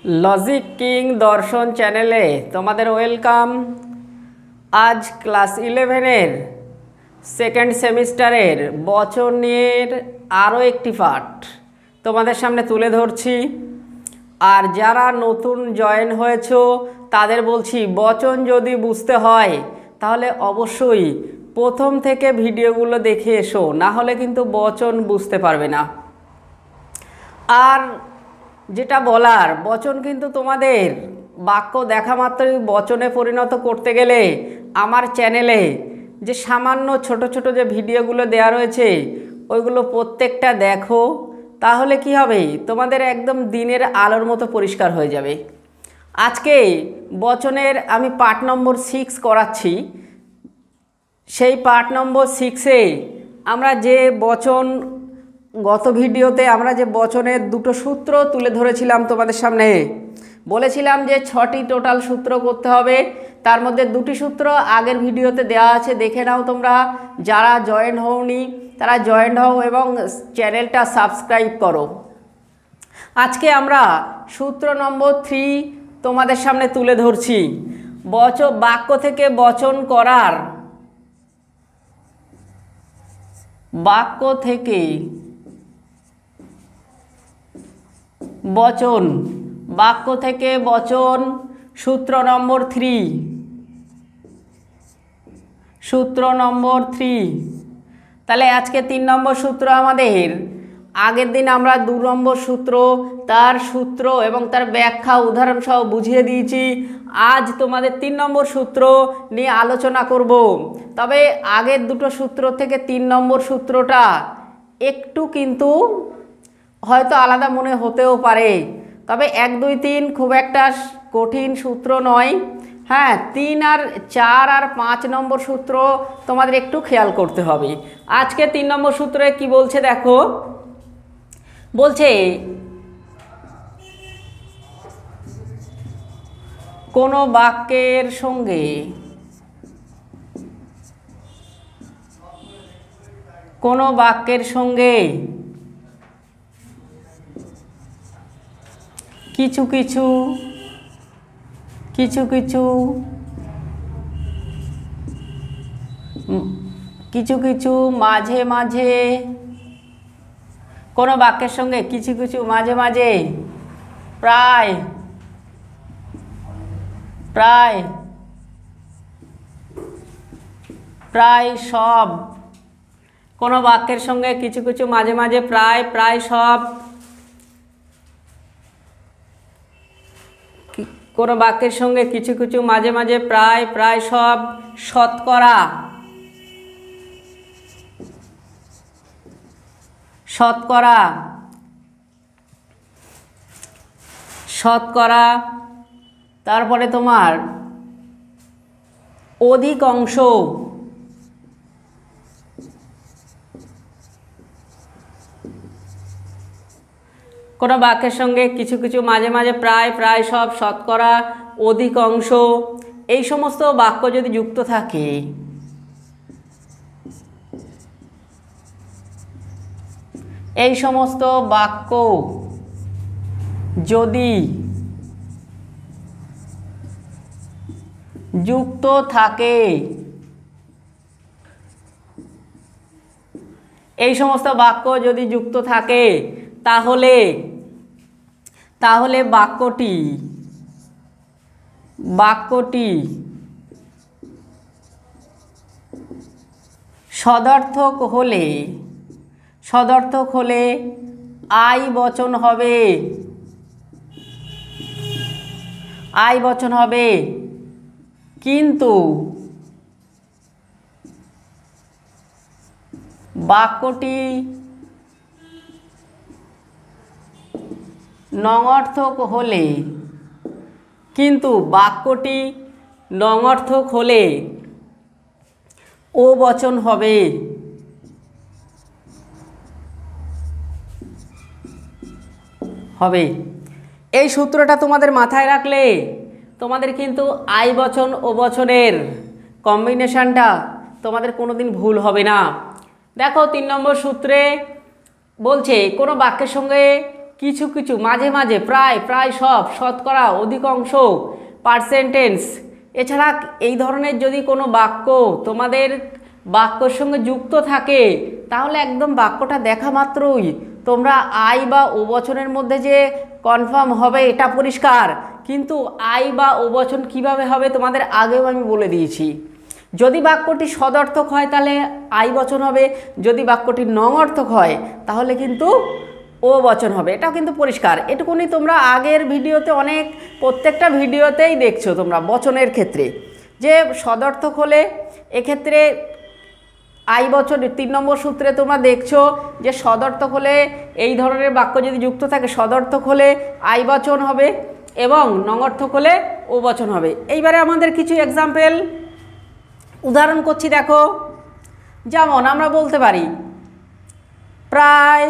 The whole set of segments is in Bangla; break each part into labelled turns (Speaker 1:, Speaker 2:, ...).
Speaker 1: लजिक किंग दर्शन चैनेले तुम्हादेर वेलकाम। आज क्लास 11 सेकेंड सेमिस्टारेर बचनेर आरो एकटी पाठ तुम्हादेर सामने तुले धरछि। और जारा नतून जয়েন হয়েছো तादेर बोलছি बचन यदि बुझते हय ताहले अवश्यई प्रथम थेके भिडियोगुलो देखे एसो, ना होले किन्तु बचन बुझते पारबे ना। और जेटा बोलार बचन किन्तु तोमादेर बाक्य देखा मात्रई बचने परिणत करते गेले आमार चैनेले जे सामान्य छोटो छोटो जे भिडियोगुलो देया रयेछे ओइगुलो प्रत्येकटा देखो, ताहले कि हबे तोमादेर एकदम दिनेर आलोर मतो परिष्कार हये जाबे। आजके बचनेर आमी पाठ नम्बर 6 कराচ্ছি। सेई पाठ नम्बर 6 ए आमरा जे बचन गत भिडियोते आमरा जे बचनेर दुटो सूत्र तुले धरेछिलाम तोमादेर सामने बोलेछिलाम जे 6टी टोटाल सूत्र करते हबे, तार मध्य दुटी सूत्र आगेर भिडियोते देওয়া আছে, देखे नाओ तोमरा। जारा जয়েন हओনি तारा जয়েন हओ एबं चैनेलटा सबस्क्राइब करो। आजके आमरा सूत्र नम्बर 3 तोमादेर सामने तुले धरछि। बाक्य थेके बचन करार बाक्य थेके बचन बाक्य थेके बचन सूत्र नम्बर 3 सूत्र नम्बर 3। ताहले आज के 3 नम्बर सूत्र आमादेर आगेर दिन आमरा 2 नम्बर सूत्र तार सूत्र एवं तार व्याख्या उदाहरण सह बुझिए दिएछि। आज तोमादेर 3 नम्बर सूत्र निये आलोचना करब। तबे आगेर दुटो सूत्र थेके 3 नम्बर सूत्रटा एकटू किन्तु हयतो आलादा मने होतेও पारे, तबे 1 2 3 खूब एकटा कठिन सूत्र नय। हाँ, 3 और 4 और 5 नम्बर सूत्र तोमादेर एकटू खेयाल करते हबे। आज के 3 नम्बर सूत्रे कि बोलछे देखो, बोलछे कोनो बाक्যের संगे कोनो बाक्যের संगे किछु किछु किछु किछु किछु किछु माझे माझे कोनो बाक्যের संगे किछु किछु माझे माझे प्राय प्राय प्राय सब कोनो बाक्যের संगे किछु किछु माझे माझे प्राय प्राय सब कोनो बाक्যের संगे किछु किछु माझे माझे प्राय प्राय सब शतकरा शतकरा शतकरा तारपरे तोमार अधिकांश कोनो बाक्যের संगे किछु किछु माझे माझे प्राय प्राय सब शतकरा अधिकांश এই সমস্ত বাক্য যদি যুক্ত থাকে এই সমস্ত বাক্য যদি যুক্ত থাকে এই সমস্ত বাক্য যদি যুক্ত থাকে তাহলে তাহলে বাক্যটি বাক্যটি সদর্থক হলে আই বচন হবে আই বচন হবে। কিন্তু বাক্যটি নঙার্থক হলে কিন্তু বাক্যটি নঙার্থক হলে ও বচন হবে হবে। এই সূত্রটা তোমাদের মাথায় রাখলে তোমাদের কিন্তু আই বচন ও বচনের কম্বিনেশনটা তোমাদের কোনোদিন ভুল হবে না। দেখো 3 নম্বর সূত্রে বলছে কোনো বাক্যের সঙ্গে কিছু কিছু মাঝে মাঝে প্রায় প্রায় সব, শতকরা, অধিকাংশ, পার্সেন্টেজ, এছাড়া এই ধরনের যদি কোনো বাক্য তোমাদের বাক্যর সঙ্গে যুক্ত থাকে তাহলে একদম বাক্যটা দেখা মাত্রই তোমরা আই বা ও বচনের মধ্যে যে কনফার্ম হবে এটা পরিষ্কার। কিন্তু আই বা ও বচন কীভাবে হবে তোমাদের আগেও আমি বলে দিয়েছি। যদি বাক্যটি সদর্থক হয় তাহলে আই বচন হবে, যদি বাক্যটি নঙর্থক হয় তাহলে কিন্তু ও বচন হবে, এটাও কিন্তু পরিষ্কার। এটুকুনি তোমরা আগের ভিডিওতে প্রত্যেকটা ভিডিওতেই দেখছো তোমরা বচনের ক্ষেত্রে যে সদর্থক হলে এক্ষেত্রে আই বচন 3 নম্বর সূত্রে তোমরা দেখছো যে সদর্থক হলে এই ধরনের বাক্য যদি যুক্ত থাকে সদর্থক হলে আই বচন হবে এবং নঙর্থক হলে ও বচন হবে। এইবারে আমাদের কিছু এক্সাম্পল উদাহরণ করছি দেখো। যেমন আমরা বলতে পারি প্রায়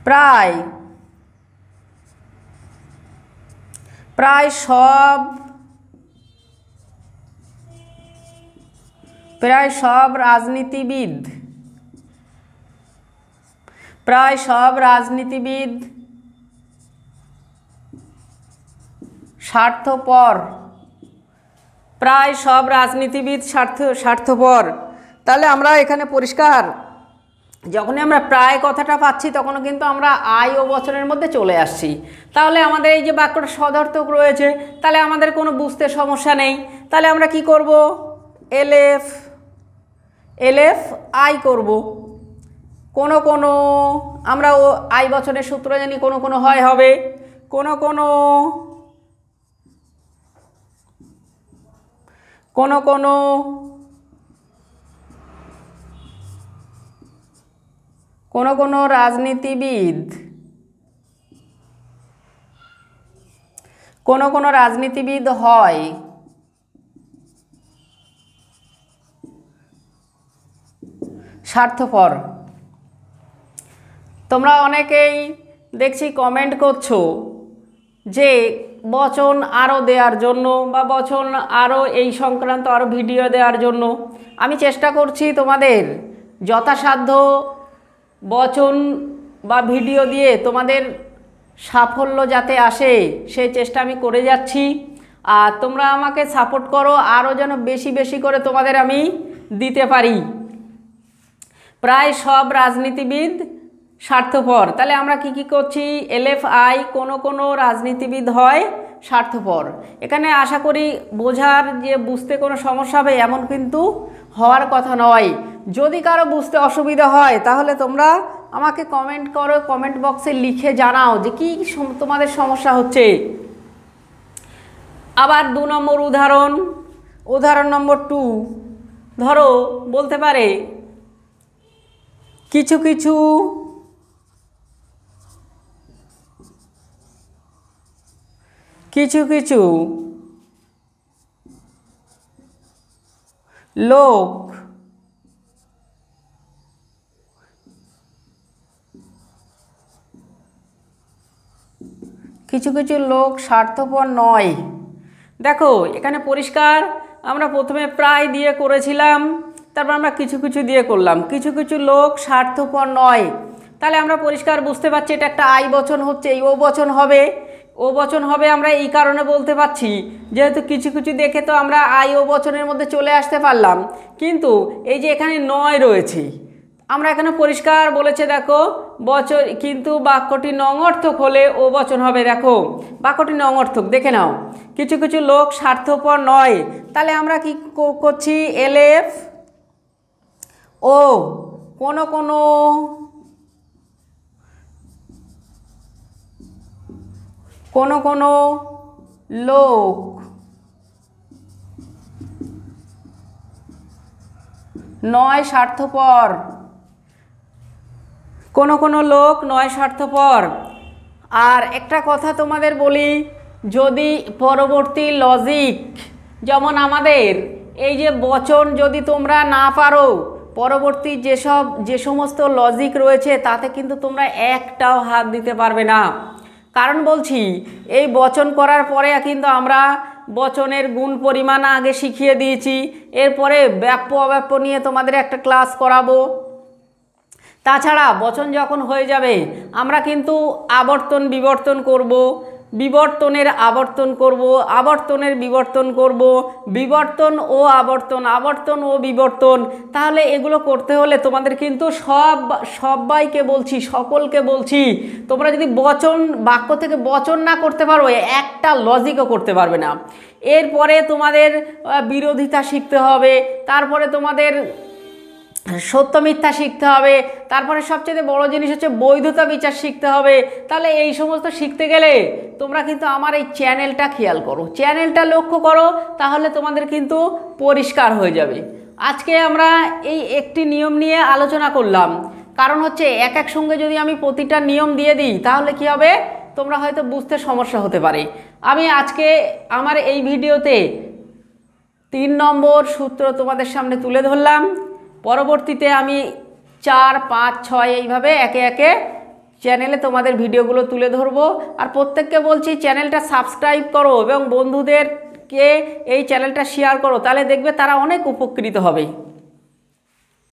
Speaker 1: প্রায় প্রায় সব রাজনীতিবিদ স্বার্থপর, প্রায় সব রাজনীতিবিদ স্বার্থপর। তাহলে আমরা এখানে পরিষ্কার যখনই আমরা প্রায় কথাটা পাচ্ছি তখনও কিন্তু আমরা আই ও বচনের মধ্যে চলে আসছি। তাহলে আমাদের এই যে বাক্যটা সদর্থক রয়েছে তাহলে আমাদের কোনো বুঝতে সমস্যা নেই। তাহলে আমরা কি করব, এলএফ আই করব। কোনো আমরা ও আই বচনের সূত্র জানি, কোনো হয় হবে, কোনো রাজনীতিবিদ হয় স্বার্থপর। তোমরা অনেকেই দেখছি কমেন্ট করছো যে বচন আরও দেওয়ার জন্য বা বচন আরও এই সংক্রান্ত আরও ভিডিও দেওয়ার জন্য। আমি চেষ্টা করছি তোমাদের যথাসাধ্য বচন বা ভিডিও দিয়ে তোমাদের সাফল্য যাতে আসে সেই চেষ্টা আমি করে যাচ্ছি। আর তোমরা আমাকে সাপোর্ট করো আরও যেন বেশি বেশি করে তোমাদের আমি দিতে পারি। প্রায় সব রাজনীতিবিদ স্বার্থপর, তাহলে আমরা কি করছি, এলএফ আই কোনো রাজনীতিবিদ হয় স্বার্থপর। এখানে আশা করি বোঝার যে বুঝতে কোনো সমস্যা হবে এমন কিন্তু হওয়ার কথা নয়। যদি কারো বুঝতে অসুবিধা হয় তাহলে তোমরা আমাকে কমেন্ট করো, কমেন্ট বক্সে লিখে জানাও যে কি তোমাদের সমস্যা হচ্ছে। আবার 2 নম্বর উদাহরণ নম্বর 2, ধরো বলতে পারে কিছু লোক স্বার্থপর নয়। দেখো এখানে পরিষ্কার আমরা প্রথমে প্রায় দিয়ে করেছিলাম, তারপর আমরা কিছু দিয়ে করলাম কিছু লোক স্বার্থপর নয়। তাহলে আমরা পরিষ্কার বুঝতে পারছি এটা একটা আই বচন হচ্ছে, এই ও বচন হবে আমরা এই কারণে বলতে পারছি যেহেতু কিছু দেখে তো আমরা আই ও বচনের মধ্যে চলে আসতে পারলাম। কিন্তু এই যে এখানে নয় রয়েছে আমরা এখানে পরিষ্কার বলেছে দেখো বচন, কিন্তু বাক্যটি নঙর্থক হলে ও বচন হবে। দেখো বাক্যটি নঙর্থক দেখে নাও, কিছু লোক স্বার্থপর নয়। তাহলে আমরা কি করছি, এলএফ ও কোনো লোক নয় স্বার্থপর, কোনো লোক নয় স্বার্থপর। আর একটা কথা তোমাদের বলি, যদি পরবর্তী লজিক যেমন আমাদের এই যে বচন যদি তোমরা না পারো পরবর্তী যে সমস্ত লজিক রয়েছে তাতে কিন্তু তোমরা একটাও হাত দিতে পারবে না। কারণ বলছি এই বচন করার পরে কিন্তু আমরা বচনের গুণ পরিমাণ আগে শিখিয়ে দিয়েছি, এরপরে ব্যাপ্য অব্যাপ্য নিয়ে তোমাদের একটা ক্লাস করাবো। তাছাড়া বচন যখন হয়ে যাবে আমরা কিন্তু আবর্তন বিবর্তন করব, বিবর্তনের আবর্তন করব, আবর্তনের বিবর্তন করব, বিবর্তন ও আবর্তন, আবর্তন ও বিবর্তন। তাহলে এগুলো করতে হলে তোমাদের কিন্তু সবাইকে বলছি, সকলকে বলছি, তোমরা যদি বচন বাক্য থেকে বচন না করতে পারো একটা লজিকও করতে পারবে না। এরপরে তোমাদের বিরোধিতা শিখতে হবে, তারপরে তোমাদের সত্য মিথ্যা শিখতে হবে, তারপরে সবচেয়ে বড় জিনিস হচ্ছে বৈধতা বিচার শিখতে হবে। তাহলে এই সমস্ত শিখতে গেলে তোমরা কিন্তু আমার এই চ্যানেলটা খেয়াল করো, চ্যানেলটা লক্ষ্য করো, তাহলে তোমাদের কিন্তু পরিষ্কার হয়ে যাবে। আজকে আমরা এই একটি নিয়ম নিয়ে আলোচনা করলাম, কারণ হচ্ছে এক এক সঙ্গে যদি আমি প্রতিটা নিয়ম দিয়ে দিই তাহলে কি হবে, তোমরা হয়তো বুঝতে সমস্যা হতে পারে। আমি আজকে আমার এই ভিডিওতে 3 নম্বর সূত্র তোমাদের সামনে তুলে ধরলাম। পরবর্তীতে আমি 4, 5, 6 এইভাবে একে একে চ্যানেলে তোমাদের ভিডিওগুলো তুলে ধরবো। আর প্রত্যেককে বলছি চ্যানেলটা সাবস্ক্রাইব করো এবং বন্ধুদেরকে এই চ্যানেলটা শেয়ার করো, তাহলে দেখবে তারা অনেক উপকৃত হবে।